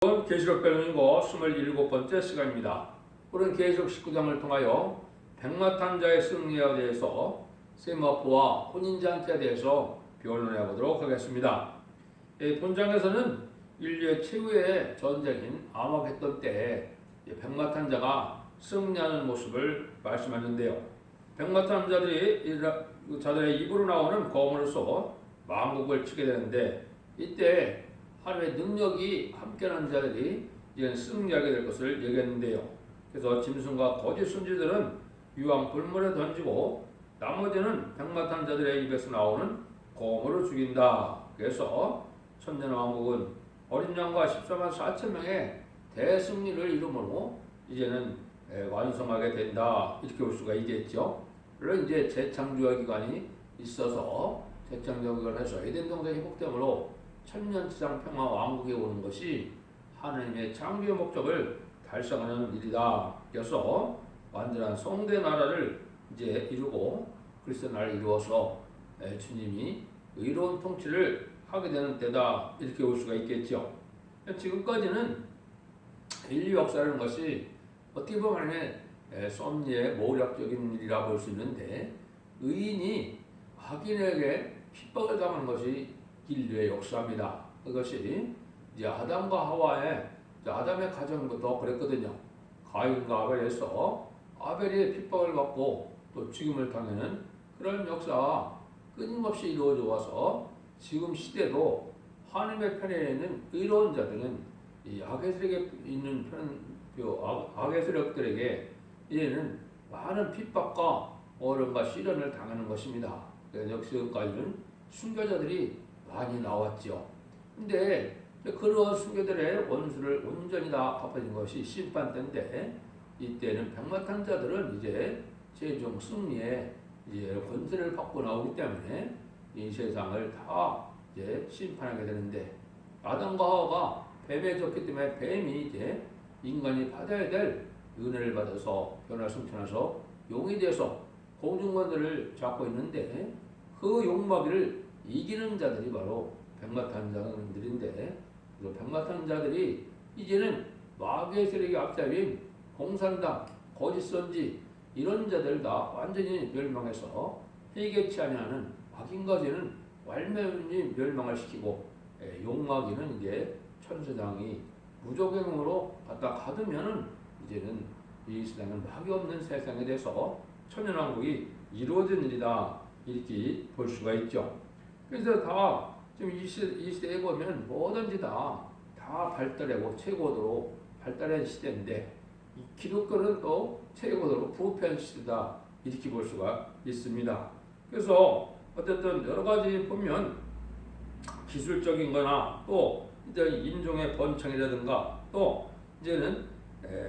계시록 배우는거 27번째 시간입니다. 오늘 계시록 19장을 통하여 백마탄자의 승리에 대해서 세마포와 혼인잔치에 대해서 변론해 보도록 하겠습니다. 본장에서는 인류의 최후의 전쟁인 아마겟돈 때 백마탄자가 승리하는 모습을 말씀하는데요. 백마탄자들이 자들의 입으로 나오는 검으로서 만국을 치게 되는데, 이때 하나님의 능력이 함께하는 자들이 이제 승리하게 될 것을 얘기했는데요. 그래서 짐승과 거짓 선지자들은 유황 불물에 던지고 나머지는 백마탄 자들의 입에서 나오는 검으로 죽인다. 그래서 천년 왕국은 어린 양과 14만 4천 명의 대승리를 이루므로 이제는 완성하게 된다. 이렇게 볼 수가 있겠죠. 물론 이제 재창조의 기간이 있어서 재창조 기간을 해서 에덴 동산 회복됨으로 천년지상 평화 왕국에 오는 것이 하나님의 창조의 목적을 달성하는 일이다. 그래서 완전한 성대 나라를 이제 이루고 그리스도 나라를 이루어서 주님이 의로운 통치를 하게 되는 때다. 이렇게 볼 수가 있겠죠. 지금까지는 인류 역사라는 것이 어떻게 보면 섭리의 모략적인 일이라 볼 수 있는데, 의인이 악인에게 핍박을 당하는 것이 인류의 역사입니다. 그것이 이제 아담과 하와의 아담의 가정부터 그랬거든요. 가인과 아벨에서 아벨이 핍박을 받고 또 죽임을 당하는 그런 역사가 끊임없이 이루어져 와서 지금 시대도 하나님의 편에 있는 의로운 자들은 이 악의 세력에 있는 악의 세력들에게 이제는 많은 핍박과 어려움과 시련을 당하는 것입니다. 그래서 지금까지는 순교자들이 많이 나왔죠. 근데 그러한 순교들의 원수를 온전히 다 갚아진 것이 심판 때인데, 이때는 백마탄 자들은 이제 최종 승리에 이제 권세를 받고 나오기 때문에 이 세상을 다 이제 심판하게 되는데, 아담과 하와가 뱀에 졌기 때문에 뱀이 이제 인간이 받아야 될 은혜를 받아서 변화승천해서 용이 돼서 공중권들을 잡고 있는데, 그 용마귀를 이기는 자들이 바로 백마탄 자들인데, 그 백마탄 자들이 이제는 마귀의 세력이 앞잡인 공산당, 거짓 선지 이런 자들 다 완전히 멸망해서 회개치 아니하는 악인까지는 완전히 멸망을 시키고, 용마귀는 이제 천사장이 무조건으로 갖다 가두면은 이제는 이 세상은 마귀 없는 세상에 대해서 천년왕국이 이루어진 일이다. 이렇게 볼 수가 있죠. 그래서 다 지금 이 시대에 보면 뭐든지 다 발달하고 최고도로 발달한 시대인데, 이 기독교는 또 최고도로 부패한 시대다. 이렇게 볼 수가 있습니다. 그래서 어쨌든 여러 가지 보면 기술적인 거나 또 이제 인종의 번창이라든가 또 이제는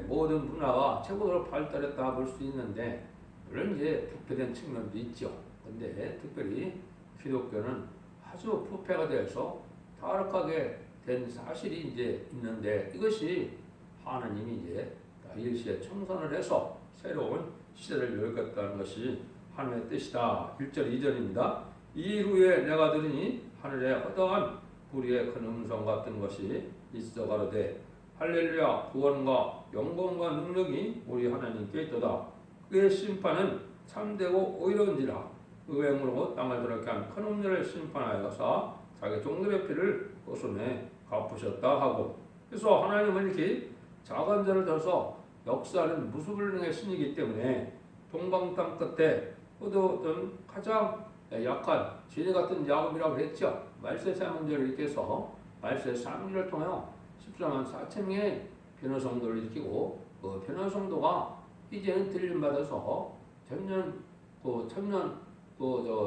모든 문화가 최고도로 발달했다 볼 수 있는데, 물론 이제 부패된 측면도 있죠. 근데 특별히 기독교는 아주 부패가 되어서 타락하게 된 사실이 이제 있는데, 이것이 하나님이 이제 일시에 청산을 해서 새로운 시대를 열겠다는 것이 하나님의 뜻이다. 1절 2절입니다. 이후에 내가 들으니 하늘에 허다한 불의의 큰 음성 같은 것이 있어 가로되 할렐루야, 구원과 영광과 능력이 우리 하나님께 있도다. 그의 심판은 참되고 의로운지라. 의행으로 땅을 더럽게 한 큰 음녀를 심판하여서 자기 종들의 피를 그 손에 갚으셨다 하고, 그래서 하나님은 이렇게 작은 자를 들어서 역사하는 무수불능의 신이기 때문에 동방 땅 끝에 어떤 가장 약한 지뢰 같은 야곱이라고 했죠. 말세 사문제를 일으켜서 말세 3일을 통하여 14만 4천 명의 변호성도를 일으키고, 그 변호성도가 이제는 들림받아서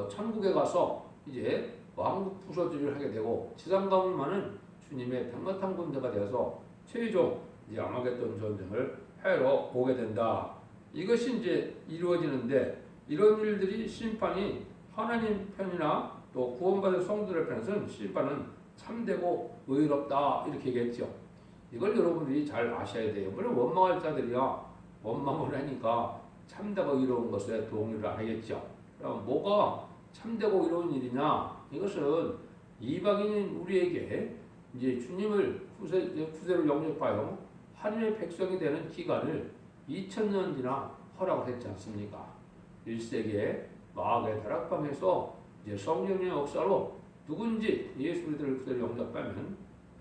천국에 가서 이제 왕국 부서지를 하게 되고, 지상 가문만은 주님의 백마탄 군대가 되어서 최종 이제 아마겟돈 전쟁을 하러 오게 된다. 이것이 이제 이루어지는데, 이런 일들이 심판이 하나님 편이나 또 구원받은 성도들 편에서는 심판은 참되고 의롭다. 이렇게 얘기했죠. 이걸 여러분들이 잘 아셔야 돼요. 물론 원망할 자들이야 원망을 하니까 참되고 의로운 것에 동의를 안 하겠죠. 그럼 뭐가 참되고 의로운 일이냐? 이것은 이방인인 우리에게 이제 주님을 후세로 영접하여 하늘의 백성이 되는 기간을 2000년 지나 허락을 했지 않습니까? 1세기에 마귀의 다락방에서 이제 성령의 역사로 누군지 예수 그리스도를 후세로 영접하면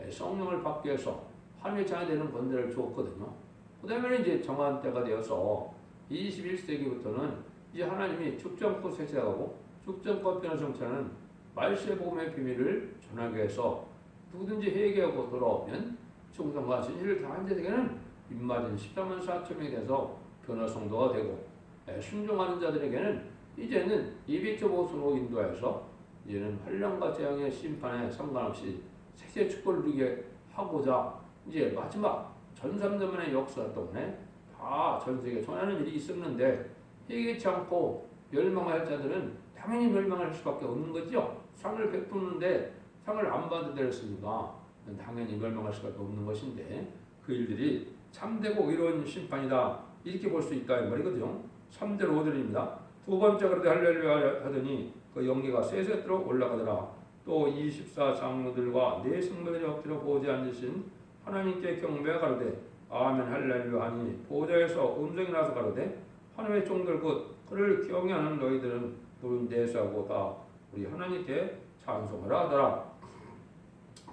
성령을 받기 위해서 하늘의 장이 되는 권세를 주었거든요. 그 다음에 이제 정한 때가 되어서 21세기부터는 이제 하나님이 죽전코 세세하고 죽전코 변화성찬은 말세의 복음의 비밀을 전하기 위해서 누구든지 회개하고 돌아오면 충성과 진실을 다한 자에게는 입맞은 14만 4천 명이 돼서 변화 성도가 되고 순종하는 자들에게는 이제는 200.5수로 인도하여서 이제는 환난과 재앙의 심판에 상관없이 세계 축복을 누리게 하고자 이제 마지막 전삼전만의 역사 동안에 다 전 세계에 전하는 일이 있었는데 회개치 않고 멸망할 자들은 당연히 멸망할 수밖에 없는 거죠. 상을 베푸는데 상을 안 받아들였으니까 당연히 멸망할 수밖에 없는 것인데 그 일들이 참되고 의로운 심판이다 이렇게 볼 수 있다 이 말이거든요. 3절 5절입니다. 두 번째 그러되 할렐루야 하더니 그 연기가 쇠쇠트로 올라가더라. 또 24 장로들과 네 성도들이 엎드려 보호자에 앉으신 하나님께 경배하 가로되 아멘 할렐루야 하니 보호자에서 음성이 나서 가로되 하나님의 종들 곧 그를 경외하는 너희들은 누른 대수하고 다 우리 하나님께 찬송하라 하더라.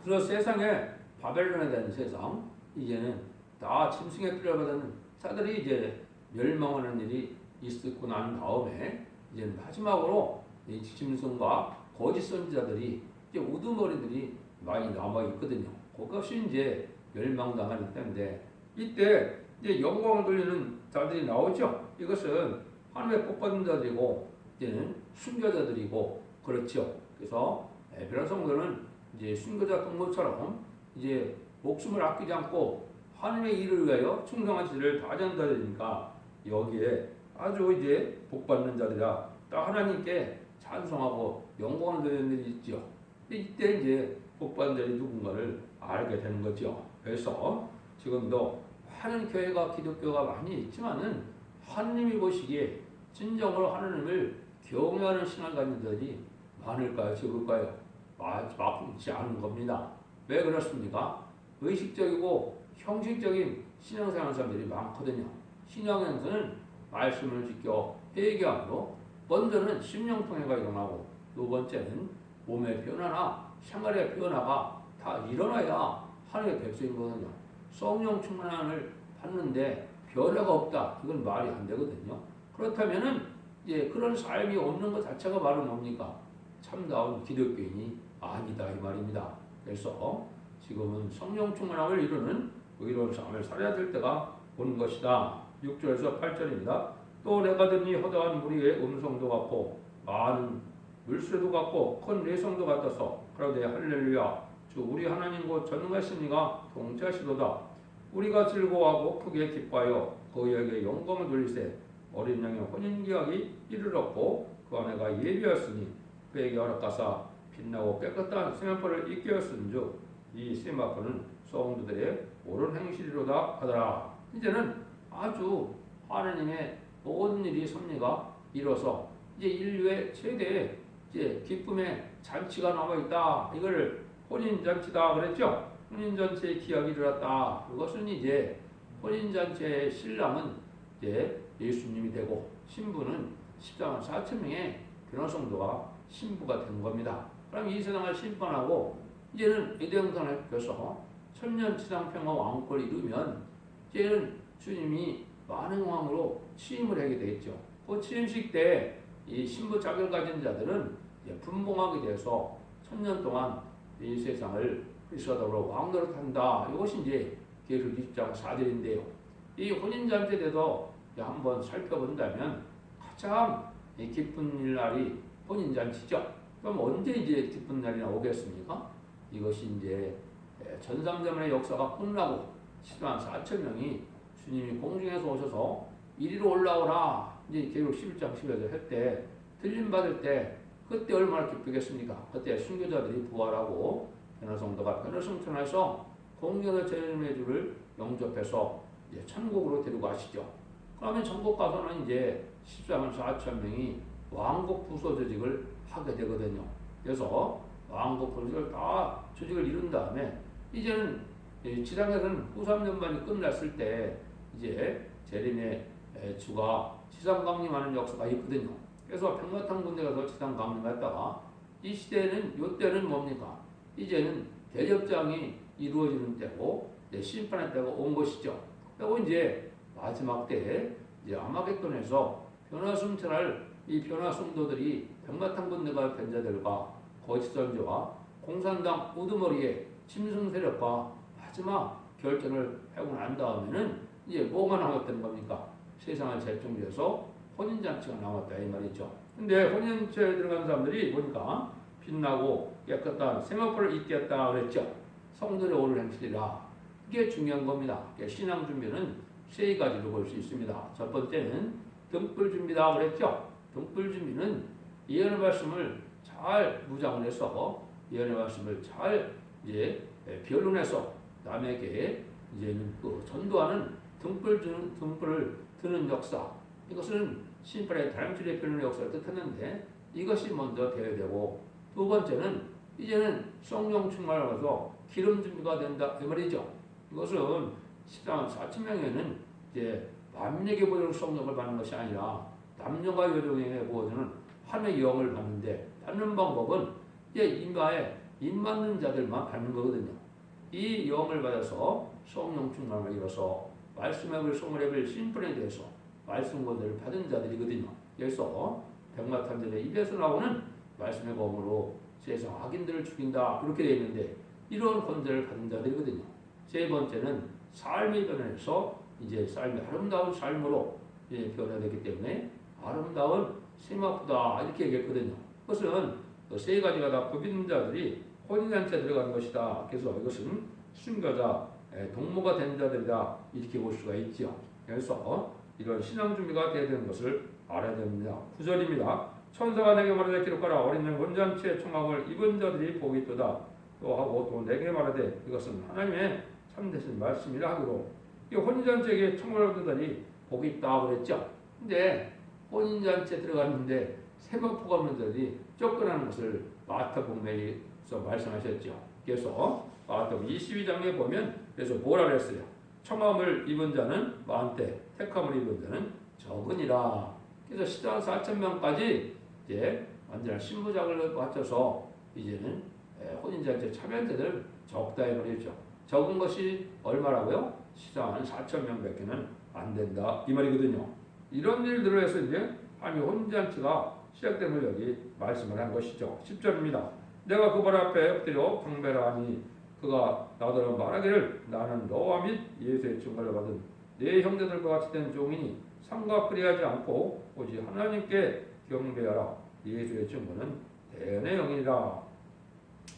그래서 세상에 바벨론에 대한 세상 이제는 다 짐승에 끌려가는 자들이 이제 멸망하는 일이 있었고 난 다음에 이제 마지막으로 이 짐승과 거짓 선지자들이 이제 우두머리들이 많이 남아 있거든요. 그것이 이제 멸망당하는 때인데 이때 이제 영광을 돌리는 자들이 나오죠. 이것은 하나님의 복받은 자들이고 이제는 순교자들이고 그렇죠. 그래서 에베라 성도는 이제 순교자 동물처럼 이제 목숨을 아끼지 않고 하나님의 일을 위하여 충성한 지를 다하는 자들이니까 여기에 아주 이제 복받는 자들이라 딱 하나님께 찬송하고 영광을 드리는 일이 있죠. 이때 이제 복받는 자들이 누군가를 알게 되는 거죠. 그래서 지금도 많은 교회가 기독교가 많이 있지만은 하나님이 보시기에 진정으로 하나님을 경외하는 신앙을 가진 자들이 많을까요? 적을까요? 많지 않은 겁니다. 왜 그렇습니까? 의식적이고 형식적인 신앙생활 사람들이 많거든요. 신앙에서는 말씀을 지켜 회개함으로 먼저는 심령통해가 일어나고 두 번째는 몸의 변화나 생활의 변화가 다 일어나야 하나님의 백성이거든요. 성령 충만함을 받는데 변화가 없다. 이건 말이 안 되거든요. 그렇다면은 이제 그런 삶이 없는 것 자체가 바로 뭡니까? 참다운 기독교인이 아니다 이 말입니다. 그래서 지금은 성령 충만함을 이루는 의로운 삶을 살아야 될 때가 온 것이다. 6절에서 8절입니다. 또 내가 듣니 허다한 무리의 음성도 같고 많은 물소리도 같고 큰 내성도 같아서 그러되 할렐루야 주 우리 하나님 곧 전능하시니가 동체하시도다. 우리가 즐거워하고 크게 기뻐하여 그에게 영광을 돌리세. 어린 양의 혼인기약이 이르렀고 그 아내가 예비하였으니 그에게 허락하사 빛나고 깨끗한 세마포를 입게 하였은즉 이 세마포는 성도들의 옳은 행실이로다 하더라. 이제는 아주 하나님의 모든 일이 섭리가 이뤄서 이제 인류의 최대의 이제 기쁨의 잔치가 남아 있다. 이걸 혼인 잔치다 그랬죠. 혼인 잔치의 기약이 이르렀다. 그것은 이제 혼인 잔치의 신랑은 이제 예수님이 되고 신부는 14만 4천 명의 변화성도가 신부가 된 겁니다. 그럼 이 세상을 심판하고 이제는 에덴동산을 펴서 천년치상평화 왕국을 이루면 이제는 주님이 만왕왕으로 취임을 하게 되겠죠. 그 취임식 때 이 신부 자격을 가진 자들은 분봉하게 돼서 천년 동안 이 세상을 그리스도로 왕노릇 한다. 이것이 이제 계시록 20장 4절인데요. 이 혼인잔치에 대해서 한번 살펴본다면 가장 기쁜 날이 혼인잔치죠. 그럼 언제 이제 기쁜 날이 나오겠습니까? 이것이 이제 전삼전의 역사가 끝나고 10만 4천 명이 주님이 공중에서 오셔서 이리로 올라오라. 이제 계시록 11장 11절 할 때 들림 받을 때 그때 얼마나 기쁘겠습니까? 그때 순교자들이 부활하고 변화성도가 변화성천해서 공중에서 주님의 주를 영접해서 이제 천국으로 데리고 가시죠. 그러면 천국 가서는 이제 14만 4천 명이 왕국 부서 조직을 하게 되거든요. 그래서 왕국 부서를 다 조직을 이룬 다음에 이제는 이 지상에서는 후3년반이 끝났을 때 이제 재림의 주가 지상 강림하는 역사가 있거든요. 그래서 백마탄 군대 가서 지상 강림했다가 이 시대는 요때는 뭡니까? 이제는 대접장이 이루어지는 때고 심판의 때가 온 것이죠. 그리고 이제 마지막 때에 이제 아마겟돈에서 변화승천할 이 변화승도들이 백마탄 군대가 된 자들과 거짓 선지와 공산당 우두머리의 짐승 세력과 마지막 결전을 하고 난 다음에는 이제 뭐가 남았다는 겁니까? 세상을 재정비해서 혼인잔치가 남았다 이 말이죠. 근데 혼인잔치에 들어간 사람들이 보니까 빛나고 깨끗한 세마포를 입겠다 그랬죠. 성전에 오를 행실이라. 이게 중요한 겁니다. 신앙 준비는 세 가지로 볼 수 있습니다. 첫 번째는 등불 준비다 그랬죠. 등불 준비는 예언의 말씀을 잘 무장을 해서 예언의 말씀을 잘 이제 변론해서 남에게 이제는 그 전도하는 등불을 드는 역사. 이것은 심판의 다람쥐의 변론의 역사를 뜻하는데 이것이 먼저 되어야 되고 두 번째는 이제는 성령 충만을 해서 기름 준비가 된다 이 말이죠. 이것은 14,000명에는 이제 만민에게 보여주는 성령을 받는 것이 아니라 남녀가 여종에게 보여주는 하나님의 영을 받는데 받는 방법은 이제 인가에 입 맞는 자들만 받는 거거든요. 이 영을 받아서 성령 충만을 이뤄서 말씀의 글 성령의 글 심판에 대해서 말씀 권세를 받은 자들이거든요. 그래서 백마탄자의 입에서 나오는 말씀의 검으로 세상 악인들을 죽인다 이렇게 되어 있는데 이런 권세를 받은 자들이거든요. 세 번째는 삶의 변화에서 이제 삶이 아름다운 삶으로 이제 변화되기 때문에 아름다운 세마포다 이렇게 얘기했거든요. 그것은 세 가지가 다 법인 자들이 혼인잔치에 들어가는 것이다. 그래서 이것은 순교자, 동무가 된 자들이다 이렇게 볼 수가 있죠. 그래서 이런 신앙 준비가 되어야 되는 것을 알아야 됩니다. 9절입니다. 천사가 내게 말하되 기록하라. 어린 양 혼잔치의 총합을 입은 자들이 복이 있도다. 또 하고 또 내게 말하되 이것은 하나님의 참되신 말씀이라 하기로 이 혼인잔치에게 총합을 입은 자들이 복이 있다 그랬죠. 근데 혼인잔치에 들어갔는데 세마포가 없는 자들이 쫓겨나는 것을 마태복음에서 말씀하셨죠. 그래서 마태복음 22장에 보면 그래서 뭐라 그랬어요? 청함을 입은 자는 많되 택함을 입은 자는 적으니라. 그래서 14,000명까지 이제 완전한 신부작을 갖춰서 이제는 혼인잔치에 참여자들 적다 이 말이죠. 적은 것이 얼마라고요? 14,000명밖에는 안 된다 이 말이거든요. 이런 일들을 해서 이제 한이 혼인잔치가 시작됨을 여기 말씀을 한 것이죠. 10절입니다. 내가 그 발 앞에 엎드려 경배를 하니 그가 나더러 말하기를 나는 너와 및 예수의 증거를 받은 네 형제들과 같이 된 종이니 삼가그리하지 않고 오직 하나님께 경배하라. 예수의 증거는 대언의 영이라.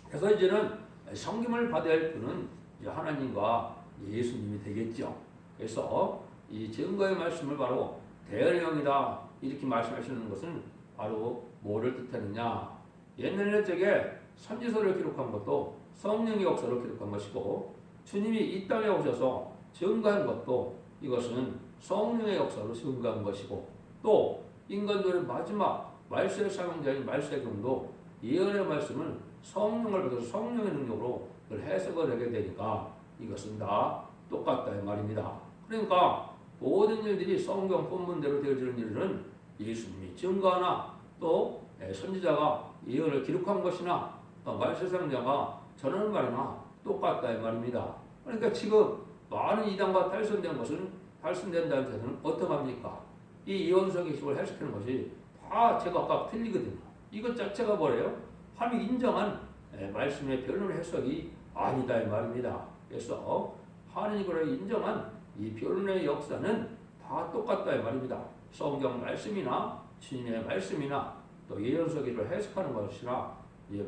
그래서 이제는 성김을 받아야 할 분은 이제 하나님과 예수님이 되겠죠. 그래서 이 증거의 말씀을 바로 대언의 영이다 이렇게 말씀하시는 것은 바로 뭐를 뜻하느냐? 옛날 적에 선지서를 기록한 것도 성령의 역사를 기록한 것이고 주님이 이 땅에 오셔서 증거한 것도 이것은 성령의 역사로 증거한 것이고 또 인간들의 마지막 말세의 사명자인 말세경도 예언의 말씀을 성령을 받아서 성령의 능력으로 그걸 해석을 하게 되니까 이것은 다 똑같다 이 말입니다. 그러니까 모든 일들이 성경 본문대로 되어지는 일은 예수님이 증거하나 또 선지자가 예언을 기록한 것이나 말세상자가 전하는 말이나 똑같다 이 말입니다. 그러니까 지금 많은 이단과 탈선된 것은 탈선된다는 자들은 어떡합니까? 이 예언서의 식을 해석하는 것이 다 제각각 틀리거든요. 이것 자체가 뭐래요? 함이 인정한 말씀의 변론 해석이 아니다 이 말입니다. 그래서 하나님이 그래 인정한 이 변론의 역사는 다 똑같다 이 말입니다. 성경 말씀이나 주님의 말씀이나 또 예언서기를 해석하는 것이나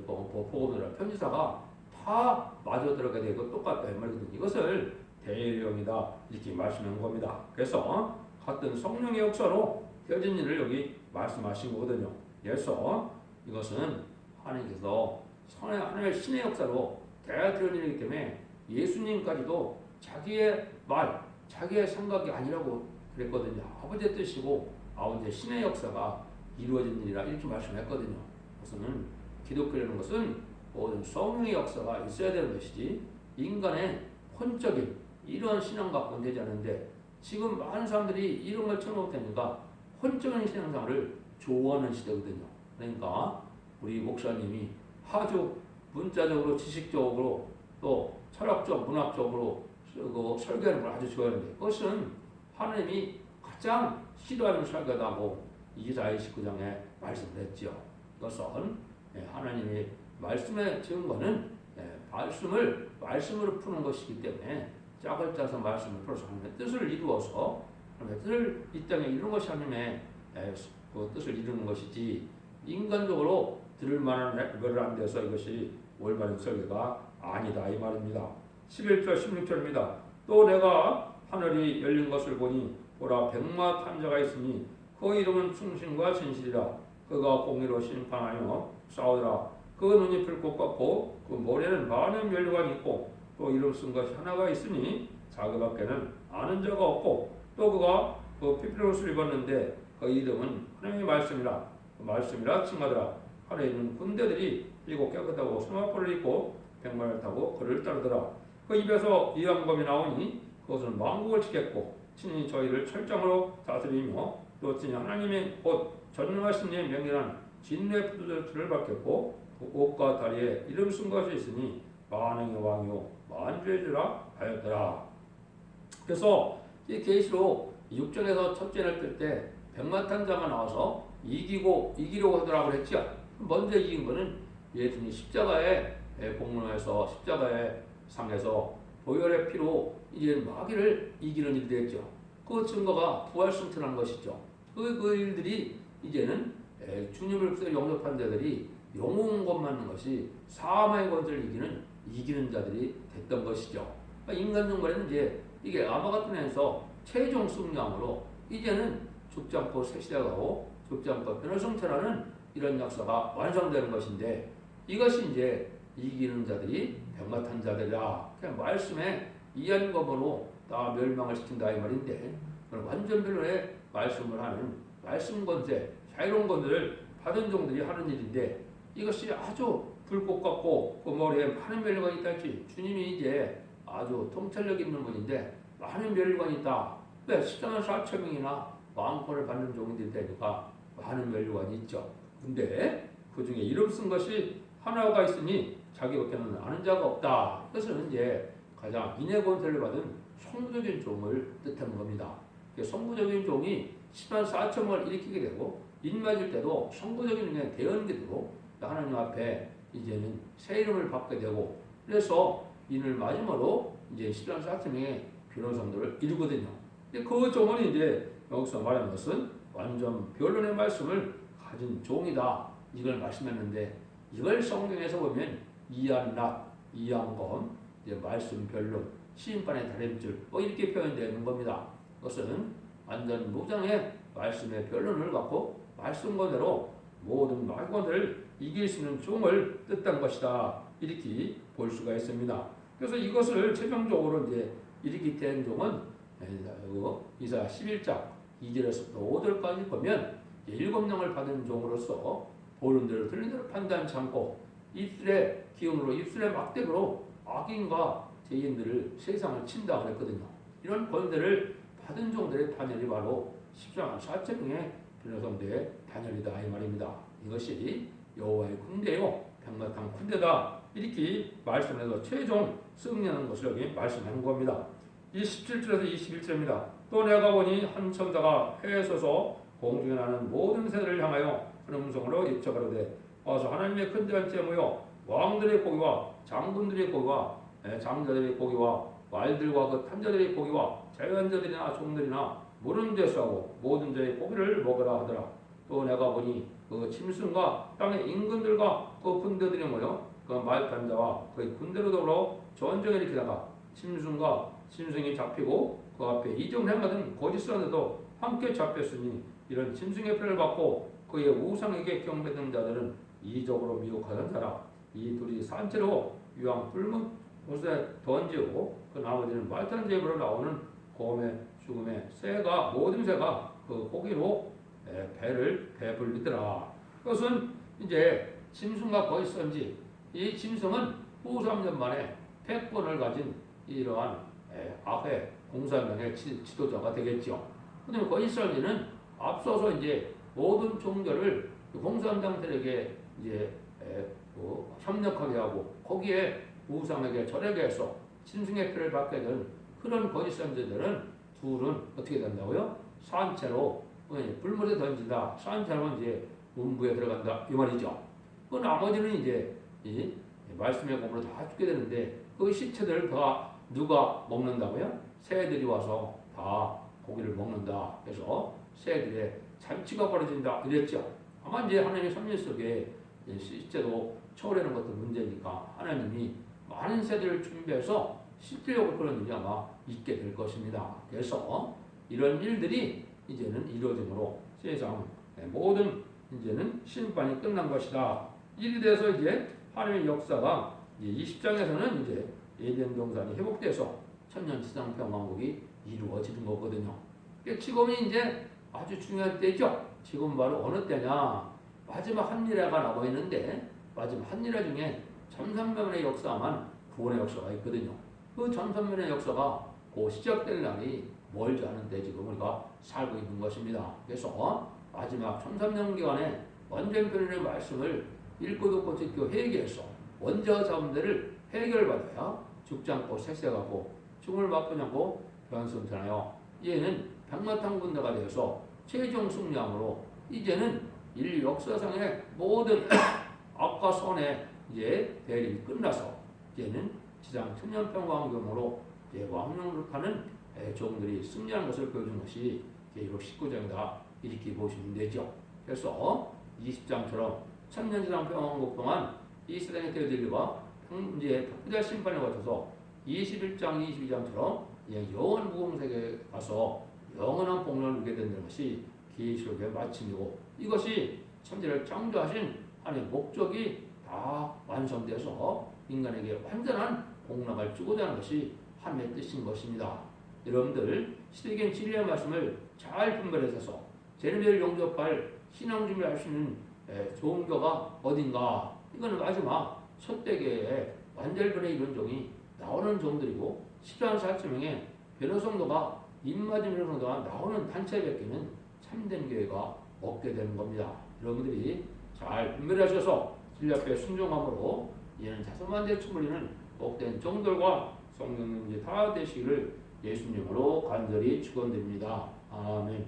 복음이나 편지사가 다 맞아 들어가게 되고 똑같다 이 말이거든요. 이것을 대령이다 이렇게 말씀한 겁니다. 그래서 같은 성령의 역사로 되어진 일을 여기 말씀하신 거거든요. 그래서 이것은 하나님께서 하나님의 신의 역사로 되어진 일이기 때문에 예수님까지도 자기의 말, 자기의 생각이 아니라고 그랬거든요. 아버지의 뜻이고 아버지의 신의 역사가 이루어진 일이라 이렇게 말씀했거든요. 그래서는 기독교라는 것은 모든 성령의 역사가 있어야 되는 것이지 인간의 혼적인 이런 신앙 갖고 되지 않는데 지금 많은 사람들이 이런 걸 쳐놓다니까 혼적인 신앙생활을 좋아하는 시대거든요. 그러니까 우리 목사님이 아주 문자적으로 지식적으로 또 철학적 문학적으로 설교하는 걸 아주 좋아하는데 그것은 하나님이 가장 싫어하는 설교다고 이사야 19장에 말씀을 했죠. 그것은 하나님이 말씀에 지은 것은 말씀으로 푸는 것이기 때문에 짝을 짜서 말씀을 풀어서 하나님의 뜻을 이루어서 하나님의 뜻을 이 땅에 이루는 것이 하나님의 그 뜻을 이루는 것이지 인간적으로 들을 만한 것을 안 돼서 이것이 올바른 설교가 아니다 이 말입니다. 11절 16절입니다. 또 내가 하늘이 열린 것을 보니 보라 백마 탄 자가 있으니 그 이름은 충신과 진실이라. 그가 공의로 심판하여 싸우더라. 그 눈이 불꽃 같고 그 머리에는 많은 면류관이 있고 또 이름 쓴 것이 하나가 있으니 자그밖에는 아는 자가 없고 또 그가 그 피피로 옷을 입었는데 그 이름은 하나님의 말씀이라. 그 말씀이라 칭하더라. 하늘에 있는 군대들이 이고 깨끗하고 성화포를 입고 백마를 타고 그를 따르더라. 그 입에서 이왕검이 나오니 그것은 만국을 지켰고 친히 저희를 철장으로 다스리며 또 친히 하나님의 곧 전능하신 이의 명령한 진노의 푸드들을 밝혔고 그 옷과 다리에 이름 쓴 것이 있으니 만왕의 왕이요 만주의 주라 하였더라. 그래서 이 계시록 6장에서 첫째를 뜰 때 백마탄 자가 나와서 이기려고 하더라고 했죠. 먼저 이긴 거는 예수님이 십자가에 복문해서 십자가의 상에서 보혈의 피로 이제 마귀를 이기는 일이 됐죠. 그 증거가 부활승천한 것이죠. 그 일들이 이제는 주님을 영접한 자들이 영웅 것 맞는 것이 사망의 권세를 이기는 자들이 됐던 것이죠. 그러니까 인간적 말에는 이제 이게 아마가톤에서 최종 승리함으로 이제는 죽지 않고 새 시대가 가고 죽지 않고 변화승천하는 이런 역사가 완성되는 것인데 이것이 이제 이기는 자들이 백마탄 자들이라 그냥 말씀에 이해하는 것으로 다 멸망을 시킨다 이 말인데 완전 변론의 말씀을 하는 말씀 권세, 자유로운 권세를 받은 종들이 하는 일인데 이것이 아주 불꽃 같고 그 머리에 많은 멸류관이 있다 했지. 주님이 이제 아주 통찰력 있는 분인데 많은 멸류관이 있다. 왜? 14만 4천 명이나 왕권을 받는 종들이 되니까 많은 멸류관이 있죠. 근데 그 중에 이름 쓴 것이 하나가 있으니 자기밖에는 아는 자가 없다. 그것은 이제 가장 인의 권세를 받은 성부적인 종을 뜻하는 겁니다. 성부적인 종이 10만 4천을 일으키게 되고 인 맞을 때도 성부적인 대언기도 하나님 앞에 이제는 새 이름을 받게 되고 그래서 인을 마지막으로 이제 10만 4천명의 변호성들을 이루거든요. 그 종은 이제 여기서 말하는 것은 완전 변론의 말씀을 가진 종이다. 이걸 말씀했는데 이걸 성경에서 보면 이한락, 이한검, 이제 말씀 변론, 시인판의 다림줄 이렇게 표현되는 겁니다. 그것은 완전 무장의 말씀의 변론을 갖고 말씀권대로 모든 말권들을 이길 수 있는 종을 뜻한 것이다. 이렇게 볼 수가 있습니다. 그래서 이것을 최종적으로 이제 이렇게 된 종은 이사야 11장 2절에서부터 5절까지 보면 7명을 받은 종으로서 보는 대로 들린 대로 판단치 않고 입술의 기운으로 입술의 막대기로 악인과 죄인들을 세상을 친다 그랬거든요. 이런 권세를 받은 종들의 단열이 바로 14만 4천 명의 변호성대의 단열이다 이 말입니다. 이것이 여호와의 군대요 백마탄 군대다 이렇게 말씀해서 최종 승리하는 것을 여기 말씀하는 겁니다. 이 17절에서 21절입니다. 또 내가 보니 한 천사가 해에 서서 공중에 나는 모든 새들을 향하여 큰 음성으로 입혀가로되 와서 하나님의 큰 잔치에 모여 왕들의 고기와 장군들의 고기와 장자들의 고기와 말들과 그 탐자들의 고기와 자연자들이나 종들이나 무른 데서 하고 모든 자의 고기를 먹으라 하더라. 또 내가 보니 그 짐승과 땅의 임금들과 그 군대들이 모여 그 말탄자와 그의 군대로 더불어 전쟁을 일으키다가 짐승이 잡히고 그 앞에 이종 행하던 거짓선에도 함께 잡혔으니 이런 짐승의 표를 받고 그의 우상에게 경배하는 자들은 이적으로 미혹하는 자라. 이 둘이 산채로 유황 붉은 옷에 던지고 그 나머지는 말탄 제물로 나오는 곰의 죽음의 새가 모든 새가 그 고기로 배를 배불리더라. 그것은 이제 짐승과 거짓선지 이 짐승은 후 3년 만에 패권을 가진 이러한 앞에 공산당의 지도자가 되겠죠. 그다음에 거짓선지는 앞서서 이제 모든 종교를 공산당들에게 이제 협력하게 하고 거기에 우상에게 절하게 해서 짐승의 피를 받게 된 그런 거짓 선지자들은 둘은 어떻게 된다고요? 산채로 불물에 던진다. 산채로 이제 문부에 들어간다 이 말이죠. 그 나머지는 이제 이 말씀의 공으로 다 죽게 되는데 그 시체들을 다 누가 먹는다고요? 새들이 와서 다 고기를 먹는다. 그래서 새들의 잔치가 벌어진다 이랬죠. 아마 이제 하나님의 섭리 속에 시체도 초월하는 것도 문제니까 하나님이 많은 새들을 준비해서 씻으려고 그런 일이 아마 있게 될 것입니다. 그래서 이런 일들이 이제는 이루어짐으로 세상 모든 이제는 심판이 끝난 것이다. 일이 돼서 이제 하나님의 역사가 20장에서는 이제 에덴 동산이 회복돼서 천년지상 평왕국이 이루어지는 거거든요. 지금이 이제 아주 중요한 때죠. 지금 바로 어느 때냐? 마지막 한미라가 남아 있는데 마지막 한미라 중에 1300년의 역사만 구원의 역사가 있거든요. 그 1300년의 역사가 그 시작될 날이 멀지 않은데 지금 우리가 살고 있는 것입니다. 그래서 마지막 1300년 기간에 완전편의 말씀을 읽고 듣고 지켜 회개해서 원자 자문들을 해결받아야 죽지 않고 색색하고 죽음을 맛보지 않고 변성하여 이제는 백마탄 군대가 되어서 최종 승리함으로 이제는 인류 역사상의 모든 악과 선의 이제 대립이 끝나서 이제는 지상 천년평강경으로 이제 왕명하는 종들이 승리하는 것을 보여준 것이 계시록 19장이다 이렇게 보시면 되죠. 그래서 20장처럼 천년지상 평강국 동안 이 세상의 대들과 이제 부자 심판에 거쳐서 21장, 22장처럼 영원 무공세계에 가서 영원한 복락을 누리게 된다는 것이 계시록의 마침이고 이것이 천지를 창조하신 하나님의 목적이 다 완성돼서 인간에게 완전한 복락을 주고자 하는 것이 하나님의 뜻인 것입니다. 여러분들 시대적인 진리의 말씀을 잘 분별해서 제네벨 용접할 신앙 준비를 할 수 있는 좋은 교가 어딘가 이거는 마지막 첫대계의 완전변의 이론종이 나오는 종들이고 14사명의 변호성도가 입맞은 변호성도가 나오는 단체밖에는 참된 교회가 없게 되는 겁니다. 여러분들이 잘 분별하셔서 진리 앞에 순종함으로 이는 자손만 대충물리는 복된 종들과 성령님이 다 되시기를 예수님으로 간절히 축원드립니다. 아멘.